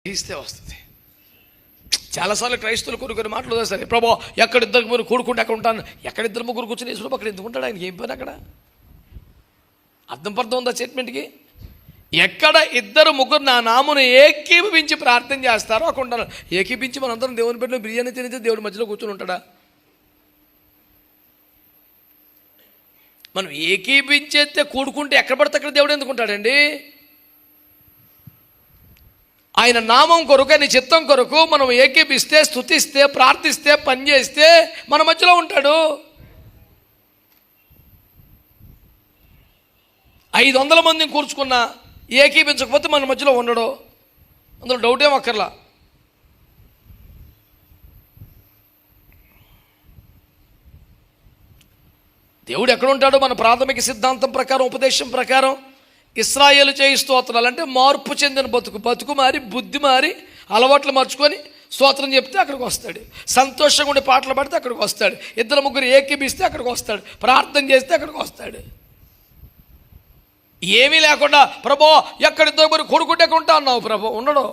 గ్రహిస్తే వస్తుంది. చాలాసార్లు క్రైస్తవులు కొన్ని మాటలు వస్తాయి. ప్రభా ఎక్కడ ఇద్దరు ముగ్గురు కూడుకుంటే అక్కడ ఉంటాను. ఎక్కడ ఇద్దరు ముగ్గురు కూర్చొని వేసుకుని అక్కడ ఎందుకు ఉంటాడు? ఆయనకి ఏం పని అక్కడ? అర్థం ఉందా స్టేట్మెంట్కి? ఎక్కడ ఇద్దరు ముగ్గురు నా నామును ఏకీభవించి ప్రార్థన చేస్తారో అక్కడ ఉంటాను. ఏకీపించి మనందరం దేవుని పెట్టిన బిర్యానీ తినితే దేవుడి మధ్యలో కూర్చొని ఉంటాడా? మనం ఏకీపించేస్తే కూడుకుంటే ఎక్కడ పడితే అక్కడ దేవుడు ఎందుకు ఉంటాడండి? ఆయన నామం కొరకు, ఆయన చిత్తం కొరకు మనం ఏకీపిస్తే, స్తుతిస్తే, ప్రార్థిస్తే, పనిచేస్తే మన మధ్యలో ఉంటాడు. 500 మందిని కూర్చుకున్నా ఏకీపించకపోతే మన మధ్యలో ఉండడు. అందులో డౌట్ ఏం అక్కర్లా. దేవుడు ఎక్కడ ఉంటాడు? మన ప్రాథమిక సిద్ధాంతం ప్రకారం, ఉపదేశం ప్రకారం ఇశ్రాయేలు చేయి స్తోత్రాలు అంటే మార్పు చెందిన బతుకు మారి, బుద్ధి మారి, అలవాట్లు మార్చుకొని స్తోత్రం చెప్తే అక్కడికి వస్తాడు. సంతోషంగా ఉండే పాటలు పాడితే అక్కడికి వస్తాడు. ఇద్దరు ముగ్గురు ఏకీపిస్తే అక్కడికి వస్తాడు. ప్రార్థన చేస్తే అక్కడికి వస్తాడు. ఏమీ లేకుండా ప్రభో ఎక్కడిద్దరు ముగ్గురు కొడుకుంటే ఉంటా అన్నావు ప్రభో, ఉండడు.